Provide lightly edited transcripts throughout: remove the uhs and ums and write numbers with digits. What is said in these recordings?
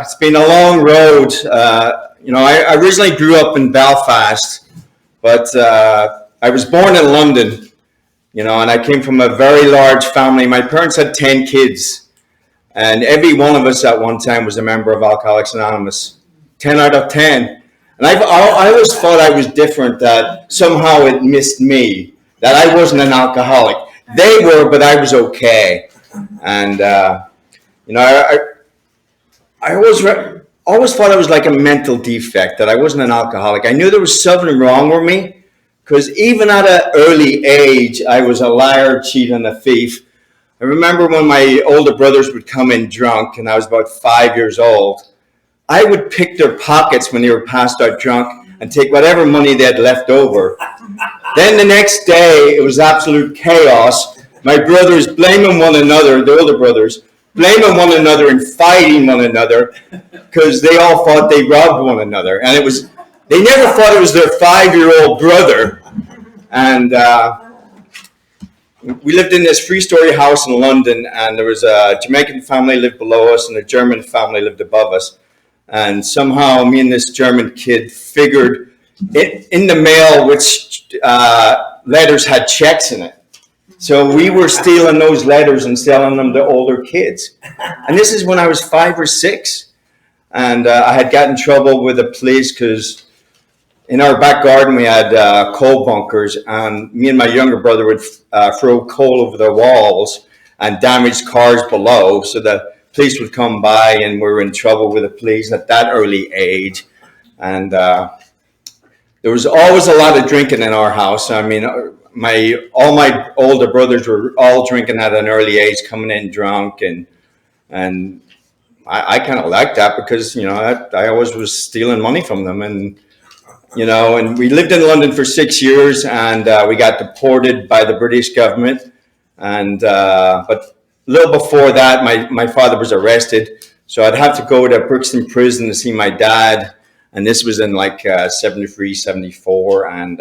it's been a long road. I originally grew up in Belfast, but I was born in London, and I came from a very large family. My parents had 10 kids, and every one of us at one time was a member of Alcoholics Anonymous. 10 out of 10. And I always thought I was different, that somehow it missed me, that I wasn't an alcoholic. They were, but I was okay. And, I always thought I was like a mental defect, that I wasn't an alcoholic. I knew there was something wrong with me, because even at an early age, I was a liar, cheat, and a thief. I remember when my older brothers would come in drunk, and I was about 5 years old, I would pick their pockets when they were passed out drunk and take whatever money they had left over. Then the next day, it was absolute chaos. My brothers blaming one another, the older brothers, blaming one another and fighting one another because they all thought they robbed one another. And they never thought it was their 5-year-old brother. And we lived in this 3-story house in London, and there was a Jamaican family lived below us and a German family lived above us. And somehow me and this German kid figured in the mail which letters had checks in it. So we were stealing those letters and selling them to older kids. And this is when I was 5 or 6. And I had gotten in trouble with the police because in our back garden we had coal bunkers, and me and my younger brother would throw coal over the walls and damage cars below. So the police would come by, and we were in trouble with the police at that early age. And there was always a lot of drinking in our house. I mean, all my older brothers were all drinking at an early age, coming in drunk, and I kind of liked that because I always was stealing money from them, and we lived in London for 6 years, and we got deported by the British government, and but a little before that, my father was arrested, so I'd have to go to Brixton Prison to see my dad, and this was in like 73, 74, and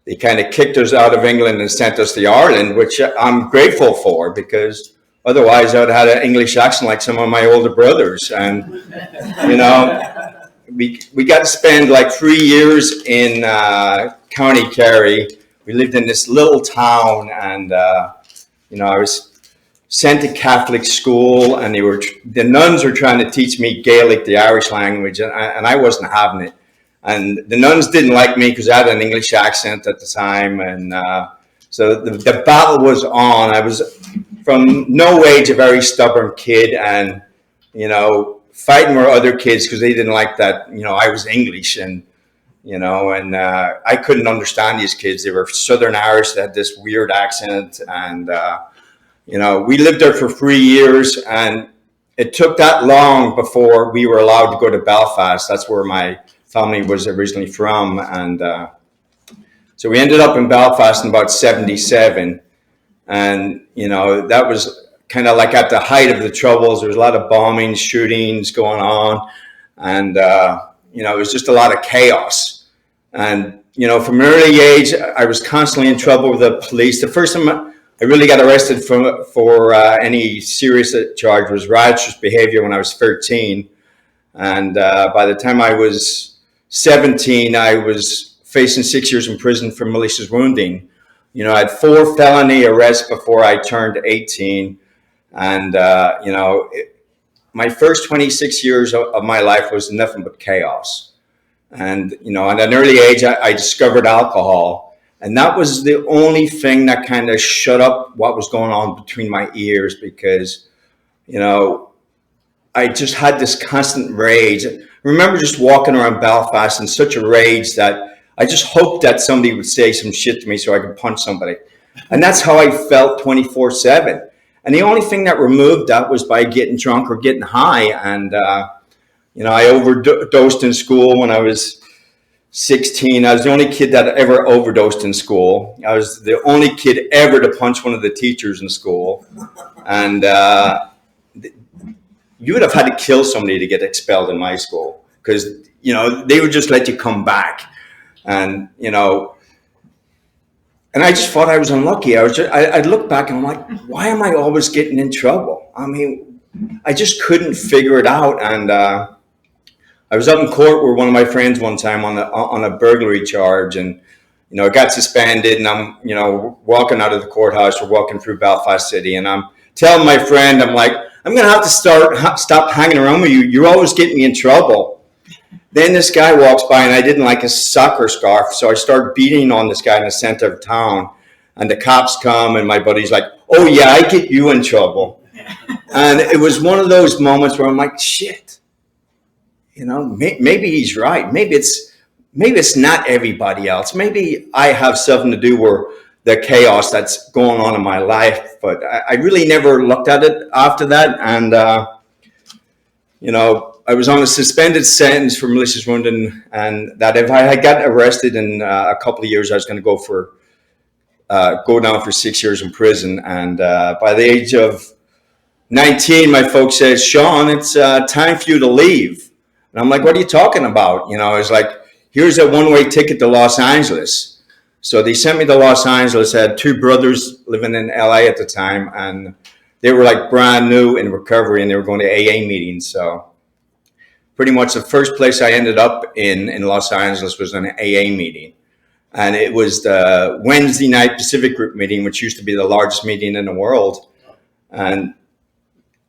they kind of kicked us out of England and sent us to Ireland, which I'm grateful for, because otherwise I'd had an English accent like some of my older brothers. And, we got to spend like 3 years in County Kerry. We lived in this little town, and, I was sent to Catholic school, and the nuns were trying to teach me Gaelic, the Irish language, and I wasn't having it. And the nuns didn't like me because I had an English accent at the time. And so the battle was on. I was from no age a very stubborn kid, and, fighting with other kids because they didn't like that, I was English, and, I couldn't understand these kids. They were Southern Irish, they had this weird accent. And, we lived there for 3 years, and it took that long before we were allowed to go to Belfast. That's where my family was originally from, and so we ended up in Belfast in about 77, and that was kind of like at the height of the troubles. There was a lot of bombings, shootings going on, and it was just a lot of chaos. And from an early age, I was constantly in trouble with the police. The first time I really got arrested for any serious charge was riotous behavior when I was 13, and by the time I was 17, I was facing 6 years in prison for malicious wounding. I had 4 felony arrests before I turned 18. And, my first 26 years of my life was nothing but chaos. And, at an early age, I discovered alcohol. And that was the only thing that kind of shut up what was going on between my ears, because, I just had this constant rage. I remember just walking around Belfast in such a rage that I just hoped that somebody would say some shit to me so I could punch somebody. And that's how I felt 24/7. And the only thing that removed that was by getting drunk or getting high. And, I overdosed in school when I was 16. I was the only kid that ever overdosed in school. I was the only kid ever to punch one of the teachers in school. And, you would have had to kill somebody to get expelled in my school, because, they would just let you come back. And, and I just thought I was unlucky. I'd look back and I'm like, why am I always getting in trouble? I mean, I just couldn't figure it out. And I was up in court with one of my friends one time on a burglary charge, and I got suspended, and I'm walking out of the courthouse. We're walking through Belfast City, and I'm telling my friend, I'm like, I'm gonna have to stop hanging around with you. You're always getting me in trouble. Then this guy walks by, and I didn't like his soccer scarf, so I start beating on this guy in the center of town. And the cops come, and my buddy's like, "Oh yeah, I get you in trouble." And it was one of those moments where I'm like, "Shit, maybe he's right. Maybe it's not everybody else. Maybe I have something to do with the chaos that's going on in my life." But I really never looked at it after that, and I was on a suspended sentence for malicious wounding, and that if I had got arrested in a couple of years, I was going to go down for 6 years in prison. And by the age of 19, my folks said, "Sean, it's time for you to leave." And I'm like, "What are you talking about?" It's like, "Here's a one-way ticket to Los Angeles." So they sent me to Los Angeles. I had two brothers living in LA at the time, and they were like brand new in recovery, and they were going to AA meetings. So pretty much the first place I ended up in Los Angeles was an AA meeting. And it was the Wednesday night Pacific Group meeting, which used to be the largest meeting in the world. And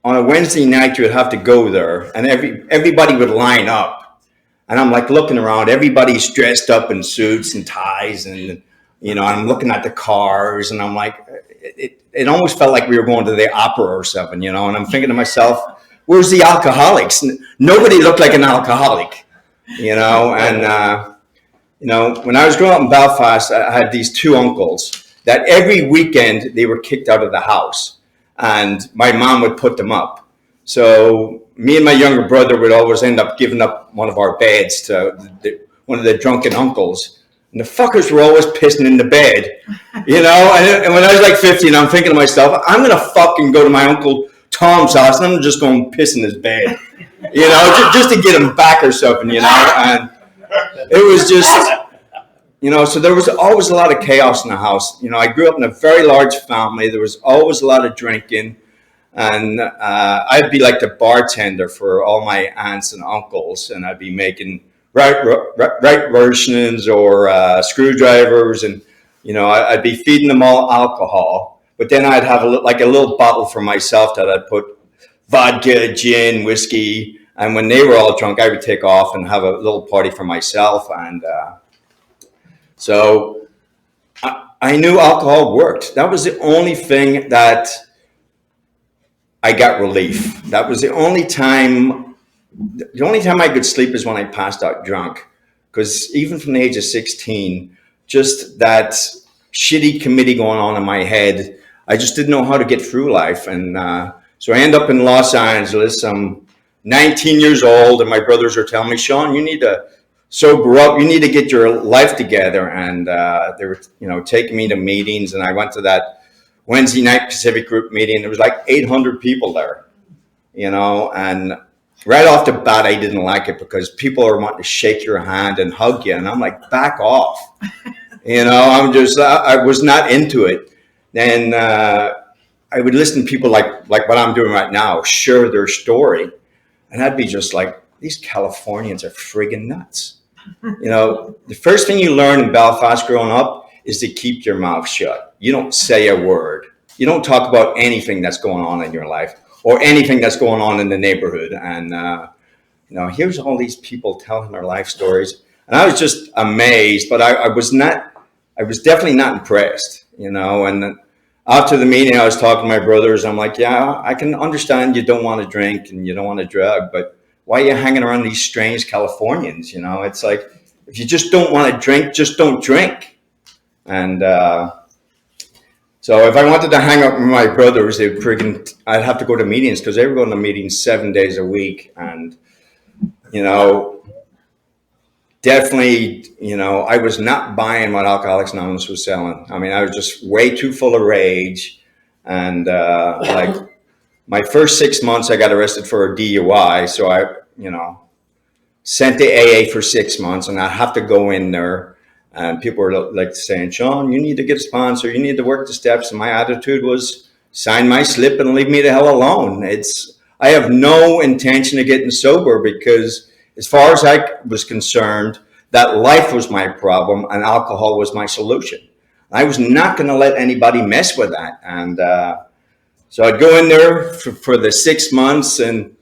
on a Wednesday night, you would have to go there, and everybody would line up. And I'm like looking around, everybody's dressed up in suits and ties, and I'm looking at the cars, and I'm like, it almost felt like we were going to the opera or something, and I'm thinking to myself, where's the alcoholics? Nobody looked like an alcoholic, and when I was growing up in Belfast, I had these two uncles that every weekend they were kicked out of the house, and my mom would put them up. So me and my younger brother would always end up giving up one of our beds to one of the drunken uncles. And the fuckers were always pissing in the bed, And when I was like 15, I'm thinking to myself, I'm going to fucking go to my Uncle Tom's house, and I'm just going to piss in his bed, just to get him back or something, And it was just, so there was always a lot of chaos in the house. I grew up in a very large family. There was always a lot of drinking. And I'd be like the bartender for all my aunts and uncles. And I'd be making right versions or screwdrivers. And, I'd be feeding them all alcohol. But then I'd have a little bottle for myself that I'd put vodka, gin, whiskey. And when they were all drunk, I would take off and have a little party for myself. And so I knew alcohol worked. That was the only thing that I got relief. That was the only time I could sleep is when I passed out drunk. Because even from the age of 16, just that shitty committee going on in my head, I just didn't know how to get through life. And so I end up in Los Angeles. I'm 19 years old, and my brothers are telling me, "Sean, you need to sober up. You need to get your life together." And they were, taking me to meetings, and I went to that Wednesday night Pacific Group meeting. There was like 800 people there, and right off the bat, I didn't like it because people are wanting to shake your hand and hug you. And I'm like, back off. I was not into it. And I would listen to people like what I'm doing right now, share their story. And I'd be just like, these Californians are friggin' nuts. The first thing you learn in Belfast growing up is to keep your mouth shut. You don't say a word. You don't talk about anything that's going on in your life or anything that's going on in the neighborhood. And, here's all these people telling their life stories. And I was just amazed, but I was definitely not impressed, and after the meeting, I was talking to my brothers. I'm like, yeah, I can understand you don't want to drink and you don't want to drug, but why are you hanging around these strange Californians? It's like, if you just don't want to drink, just don't drink. And so if I wanted to hang out with my brothers, I'd have to go to meetings because they were going to meetings 7 days a week. And, definitely, I was not buying what Alcoholics Anonymous was selling. I mean, I was just way too full of rage. And my first 6 months, I got arrested for a DUI. So I, sent to AA for 6 months, and I have to go in there. And people were like saying, "Sean, you need to get a sponsor. You need to work the steps." And my attitude was, sign my slip and leave me the hell alone. I have no intention of getting sober because, as far as I was concerned, that life was my problem and alcohol was my solution. I was not going to let anybody mess with that. And so I'd go in there for the 6 months. And,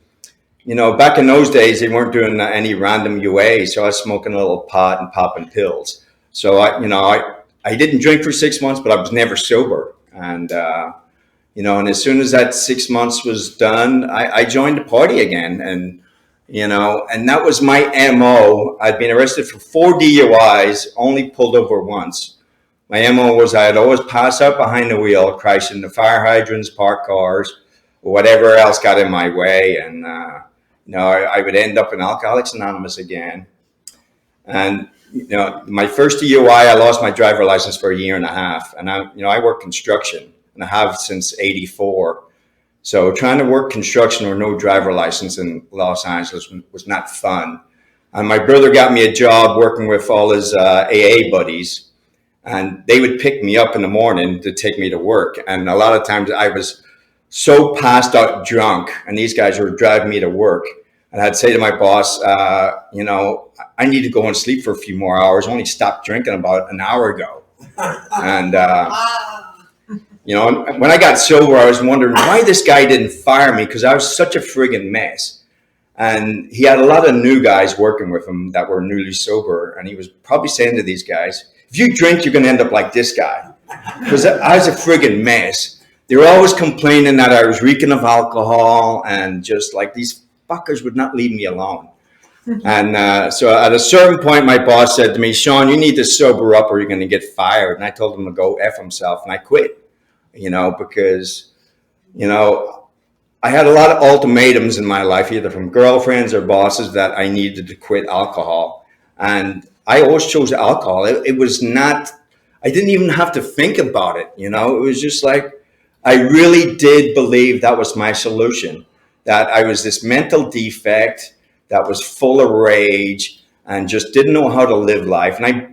back in those days, they weren't doing any random UA. So I was smoking a little pot and popping pills. So I didn't drink for 6 months, but I was never sober. And, and as soon as that 6 months was done, I joined the party again. And, and that was my MO. I'd been arrested for 4 DUIs, only pulled over once. My MO was I'd always pass out behind the wheel, crash into fire hydrants, parked cars, or whatever else got in my way. And, I would end up in Alcoholics Anonymous again. And, my first DUI, I lost my driver license for 1.5 years. And I work construction, and I have since '84. So trying to work construction with no driver license in Los Angeles was not fun. And my brother got me a job working with all his AA buddies, and they would pick me up in the morning to take me to work. And a lot of times I was so passed out drunk, and these guys were driving me to work. And I'd say to my boss, I need to go and sleep for a few more hours. I only stopped drinking about an hour ago. And, when I got sober, I was wondering why this guy didn't fire me, because I was such a friggin' mess. And he had a lot of new guys working with him that were newly sober. And he was probably saying to these guys, if you drink, you're going to end up like this guy. Because I was a friggin' mess. They were always complaining that I was reeking of alcohol, and just like these fuckers would not leave me alone. And so at a certain point, my boss said to me, Sean, you need to sober up or you're going to get fired. And I told him to go F himself, and I quit. Because, I had a lot of ultimatums in my life, either from girlfriends or bosses, that I needed to quit alcohol. And I always chose alcohol. It was not, I didn't even have to think about it. It was just like, I really did believe that was my solution, that I was this mental defect that was full of rage and just didn't know how to live life. And I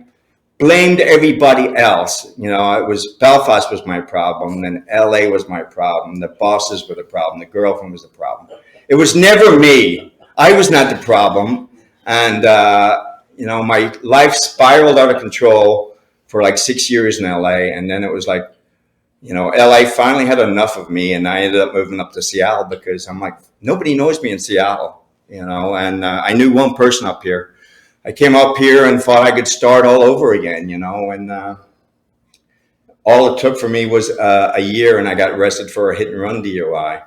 blamed everybody else. It was Belfast was my problem, and LA was my problem. The bosses were the problem. The girlfriend was the problem. It was never me. I was not the problem. And, my life spiraled out of control for like 6 years in LA. And then it was like, LA finally had enough of me, and I ended up moving up to Seattle because I'm like, nobody knows me in Seattle, and I knew one person up here. I came up here and thought I could start all over again, and all it took for me was a year, and I got arrested for a hit and run DUI.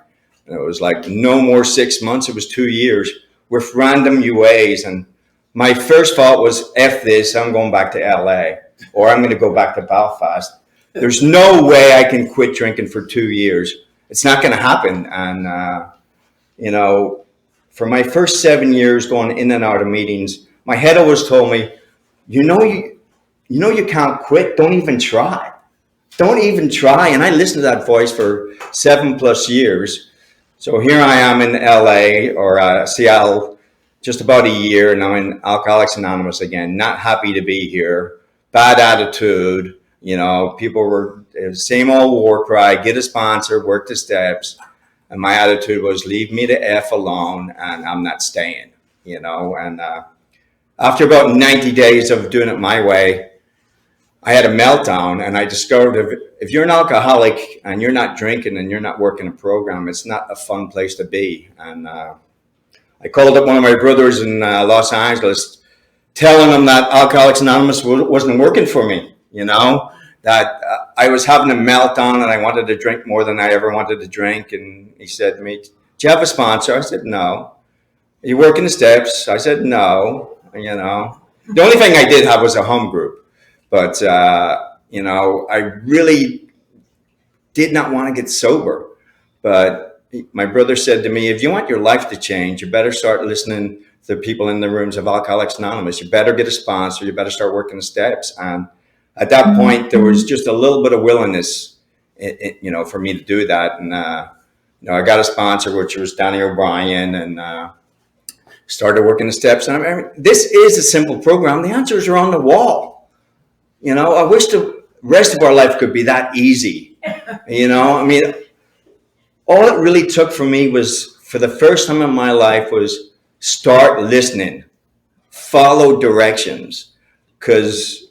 And it was like no more 6 months, it was 2 years with random UAs. And my first thought was, F this, I'm going back to LA, or I'm going to go back to Belfast. There's no way I can quit drinking for 2 years. It's not going to happen. And, for my first 7 years going in and out of meetings, my head always told me, you can't quit. Don't even try. Don't even try. And I listened to that voice for 7+ years. So here I am in LA or Seattle, just about a year, and I'm in Alcoholics Anonymous again. Not happy to be here. Bad attitude. People were same old war cry, get a sponsor, work the steps. And my attitude was, leave me the F alone, and I'm not staying, And after about 90 days of doing it my way, I had a meltdown, and I discovered if you're an alcoholic and you're not drinking and you're not working a program, it's not a fun place to be. And I called up one of my brothers in Los Angeles, telling him that Alcoholics Anonymous wasn't working for me, that I was having a meltdown and I wanted to drink more than I ever wanted to drink. And he said to me, do you have a sponsor? I said, no. Are you working the steps? I said, no. The only thing I did have was a home group. But, I really did not want to get sober. But my brother said to me, if you want your life to change, you better start listening to the people in the rooms of Alcoholics Anonymous. You better get a sponsor. You better start working the steps. And at that point, there was just a little bit of willingness, for me to do that. And, I got a sponsor, which was Danny O'Brien, and started working the steps. And I mean, this is a simple program. The answers are on the wall. I wish the rest of our life could be that easy. I mean, all it really took for me was for the first time in my life was start listening, follow directions. Because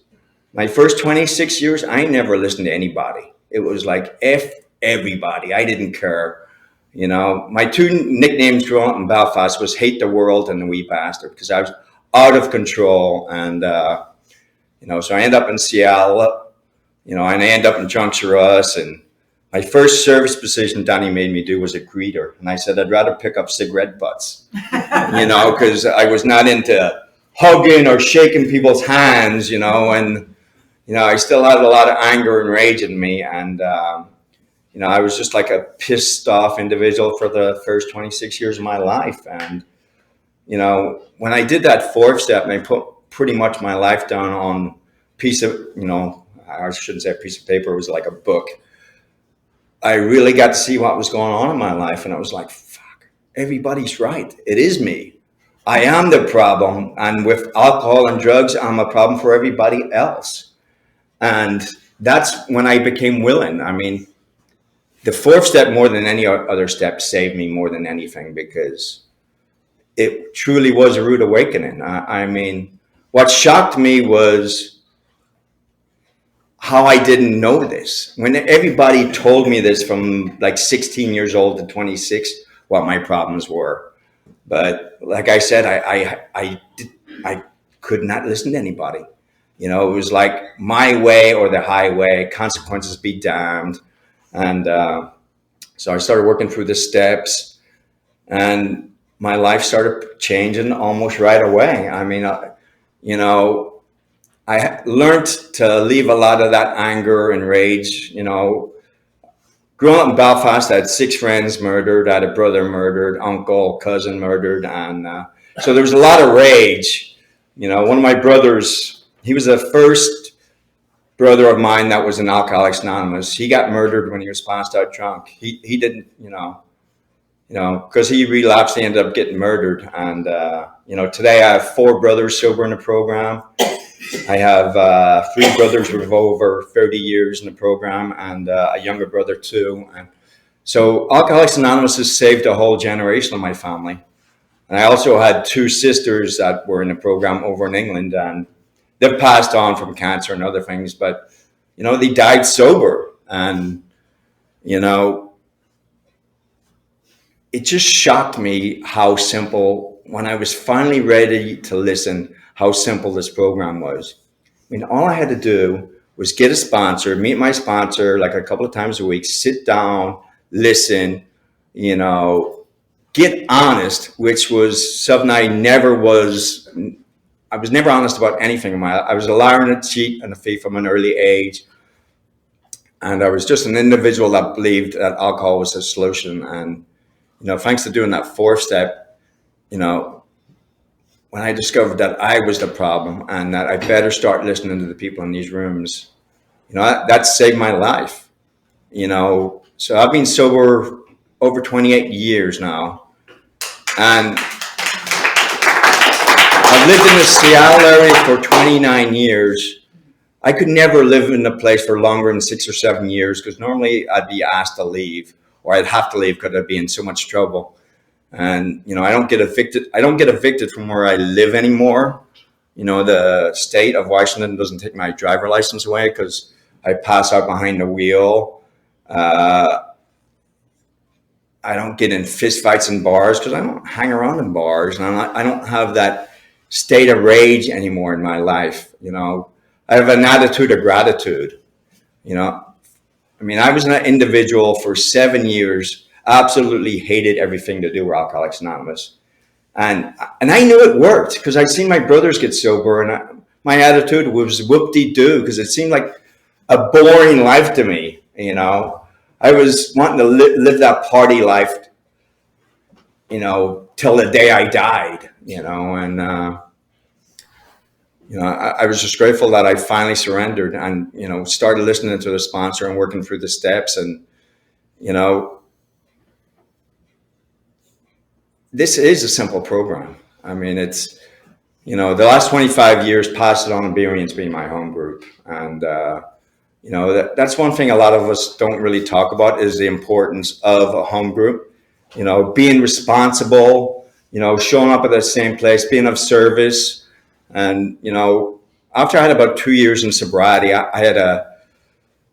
my first 26 years, I never listened to anybody. It was like F everybody. I didn't care. You know, my two nicknames growing up in Belfast was Hate the World and the Wee Bastard, because I was out of control. And, you know, so I ended up in Seattle, you know, and I ended up in Junction-Ross. And my first service position Danny made me do was a greeter. And I said, I'd rather pick up cigarette butts, you know, because I was not into hugging or shaking people's hands, you know, and, you know, I still had a lot of anger and rage in me. And, you know, I was just like a pissed off individual for the first 26 years of my life. And, you know, when I did that fourth step and I put pretty much my life down on a piece of, you know, I shouldn't say a piece of paper, it was like a book. I really got to see what was going on in my life. And I was like, fuck, everybody's right. It is me. I am the problem. And with alcohol and drugs, I'm a problem for everybody else. And that's when I became willing. I mean, the fourth step, more than any other step, saved me more than anything, because it truly was a rude awakening. I mean, what shocked me was how I didn't know this. When everybody told me this from like 16 years old to 26, what my problems were. But like I said, I could not listen to anybody. You know, it was like my way or the highway, consequences be damned. And so I started working through the steps, and my life started changing almost right away. I mean, you know, I learned to leave a lot of that anger and rage. You know, growing up in Belfast, I had 6 friends murdered, I had a brother murdered, uncle, cousin murdered. And so there was a lot of rage. You know, one of my brothers, he was the first brother of mine that was in Alcoholics Anonymous. He got murdered when he was passed out drunk. He didn't, you know, because he relapsed, he ended up getting murdered. And, you know, today I have 4 brothers sober in the program. I have 3 brothers with over 30 years in the program, and a younger brother too. And so Alcoholics Anonymous has saved a whole generation of my family. And I also had 2 sisters that were in the program over in England, and they've passed on from cancer and other things, but, you know, they died sober. And, you know, it just shocked me how simple, when I was finally ready to listen, how simple this program was. I mean, all I had to do was get a sponsor, meet my sponsor like a couple of times a week, sit down, listen, you know, get honest, which was something I was never honest about anything in my life. I was a liar and a cheat and a thief from an early age. And I was just an individual that believed that alcohol was the solution. And, you know, thanks to doing that fourth step, you know, when I discovered that I was the problem and that I better start listening to the people in these rooms, you know, that saved my life. You know, so I've been sober over 28 years now. And I've lived in the Seattle area for 29 years. I could never live in a place for longer than 6 or 7 years, because normally I'd be asked to leave, or I'd have to leave because I'd be in so much trouble. And, you know, I don't get evicted from where I live anymore. You know, the state of Washington doesn't take my driver license away because I pass out behind the wheel. I don't get in fist fights in bars because I don't hang around in bars, and I don't have that state of rage anymore in my life. You know, I have an attitude of gratitude. You know, I mean, I was an individual for 7 years, absolutely hated everything to do with Alcoholics Anonymous. And I knew it worked because I'd seen my brothers get sober, and my attitude was whoop-de-doo, because it seemed like a boring life to me. You know, I was wanting to live that party life, you know, till the day I died, you know. And, you know, I was just grateful that I finally surrendered and, you know, started listening to the sponsor and working through the steps. And, you know, this is a simple program. I mean, it's, you know, the last 25 years, Pass It On and Bereans being my home group. And, you know, that's one thing a lot of us don't really talk about, is the importance of a home group. being responsible, showing up at the same place, being of service. And, after I had about 2 years in sobriety, I had a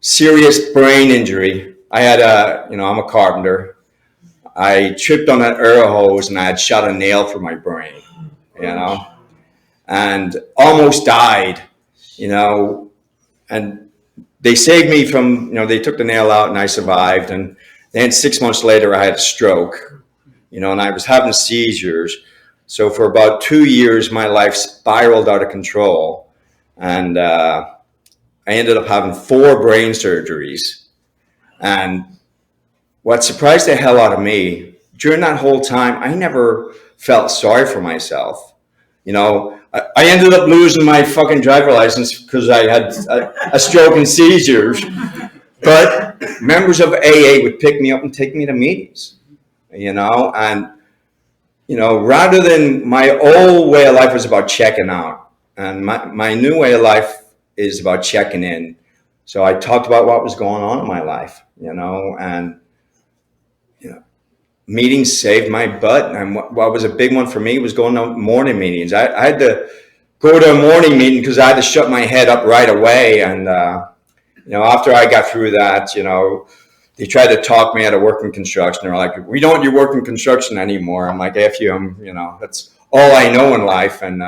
serious brain injury. I'm a carpenter. I tripped on an air hose and I had shot a nail through my brain, and almost died, and they saved me from, they took the nail out and I survived. And then 6 months later, I had a stroke, and I was having seizures. So for about 2 years, my life spiraled out of control. And I ended up having 4 brain surgeries. And what surprised the hell out of me, during that whole time, I never felt sorry for myself. I ended up losing my fucking driver license because I had a stroke and seizures. But members of AA would pick me up and take me to meetings, and, rather than my old way of life was about checking out, and my new way of life is about checking in. So I talked about what was going on in my life, and, meetings saved my butt. And what was a big one for me was going to morning meetings. I had to go to a morning meeting because I had to shut my head up right away. And, after I got through that, they tried to talk me out of working construction. They're like, we don't do work in construction anymore. I'm like, F you, that's all I know in life. And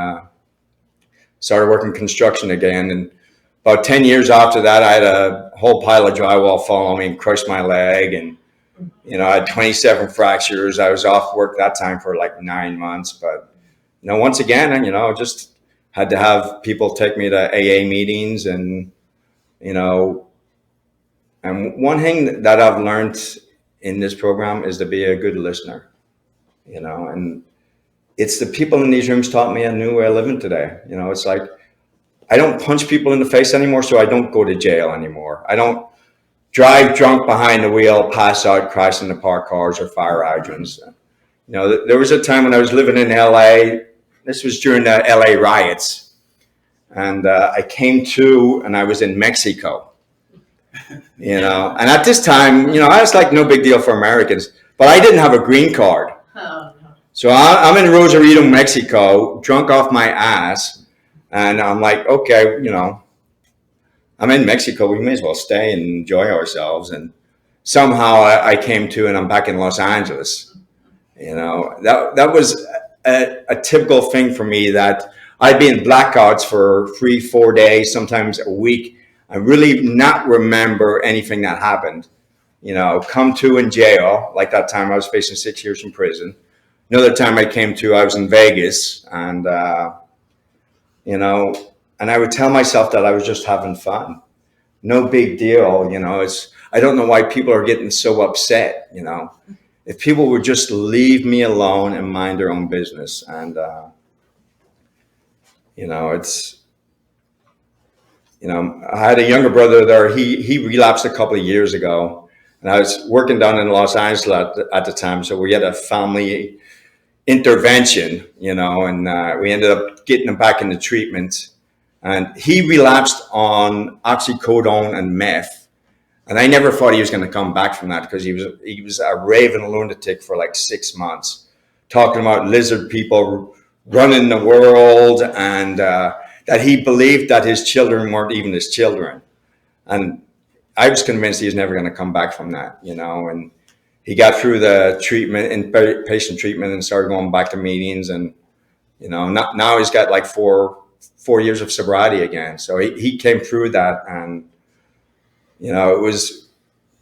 started working construction again. And about 10 years after that, I had a whole pile of drywall fall on me and crushed my leg. And, I had 27 fractures. I was off work that time for like 9 months. But, once again, just had to have people take me to AA meetings. And, and one thing that I've learned in this program is to be a good listener, and it's the people in these rooms taught me a new way of living today. It's like, I don't punch people in the face anymore, so I don't go to jail anymore. I don't drive drunk behind the wheel, pass out, crash into parked cars or fire hydrants. There was a time when I was living in LA. This was during the LA riots. And I came to, and I was in Mexico, and at this time, I was like, no big deal for Americans, but I didn't have a green card. Oh, no. So I'm in Rosarito, Mexico, drunk off my ass. And I'm like, okay, I'm in Mexico. We may as well stay and enjoy ourselves. And somehow I came to, and I'm back in Los Angeles. That was a typical thing for me, that I'd be in blackouts for 3-4 days, sometimes a week. I really not remember anything that happened. Come to in jail, like that time I was facing 6 years in prison. Another time I came to, I was in Vegas, and and I would tell myself that I was just having fun. No big deal, I don't know why people are getting so upset, If people would just leave me alone and mind their own business. And, I had a younger brother there. He relapsed a couple of years ago. And I was working down in Los Angeles at the time. So we had a family intervention, and we ended up getting him back into treatment. And he relapsed on oxycodone and meth. And I never thought he was going to come back from that, because he was a raving lunatic for like 6 months, talking about lizard people running the world, and that he believed that his children weren't even his children. And I was convinced he was never going to come back from that, and he got through the treatment, inpatient treatment, and started going back to meetings. And, now he's got like four years of sobriety again. So he came through that. And, it was,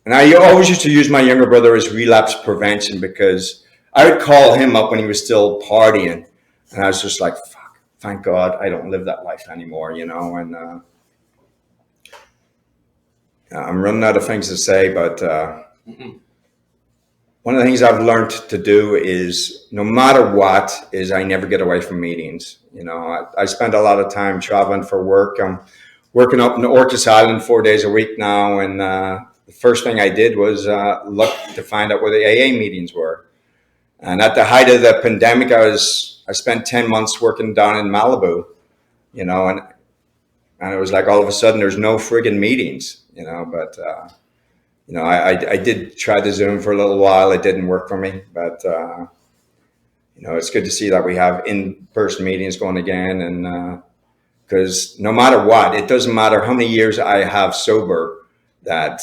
and I always used to use my younger brother as relapse prevention, because I would call him up when he was still partying. And I was just like, fuck, thank God I don't live that life anymore, and I'm running out of things to say, but one of the things I've learned to do is, no matter what, is I never get away from meetings. I spend a lot of time traveling for work. I'm working up in Orcas Island 4 days a week now, and the first thing I did was look to find out where the AA meetings were. And at the height of the pandemic, I spent 10 months working down in Malibu, and it was like all of a sudden there's no friggin' meetings, but you know, I did try the Zoom for a little while. It didn't work for me, but you know, it's good to see that we have in-person meetings going again. And because no matter what, it doesn't matter how many years I have sober, that,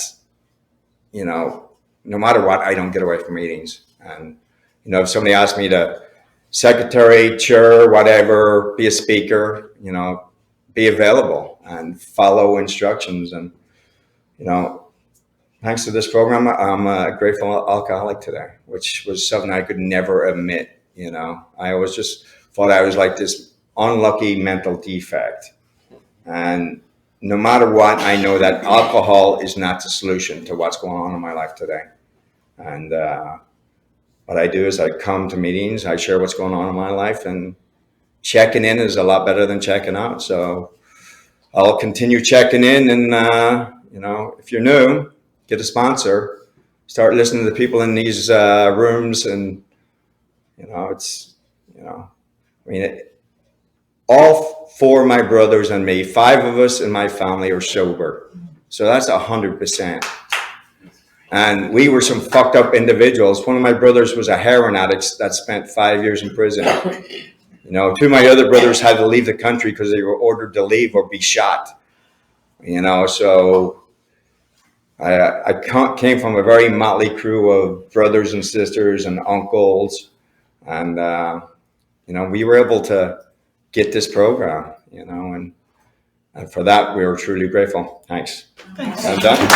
you know, no matter what, I don't get away from meetings. And, you know, if somebody asks me to secretary, chair, whatever, be a speaker, you know, be available and follow instructions. And, you know, thanks to this program, I'm a grateful alcoholic today, which was something I could never admit. You know, I always just thought I was like this unlucky mental defect. And no matter what, I know that alcohol is not the solution to what's going on in my life today. And what I do is I come to meetings, I share what's going on in my life, and checking in is a lot better than checking out. So I'll continue checking in. And, you know, if you're new, get a sponsor, start listening to the people in these rooms. And, you know, it's, you know, I mean, all four of my brothers and me, 5 of us in my family are sober. So that's 100%. And we were some fucked up individuals. One of my brothers was a heroin addict that spent 5 years in prison. You know, 2 of my other brothers had to leave the country because they were ordered to leave or be shot. You know, so I came from a very motley crew of brothers and sisters and uncles. And, you know, we were able to get this program, you know, and for that, we were truly grateful. Thanks. I'm done.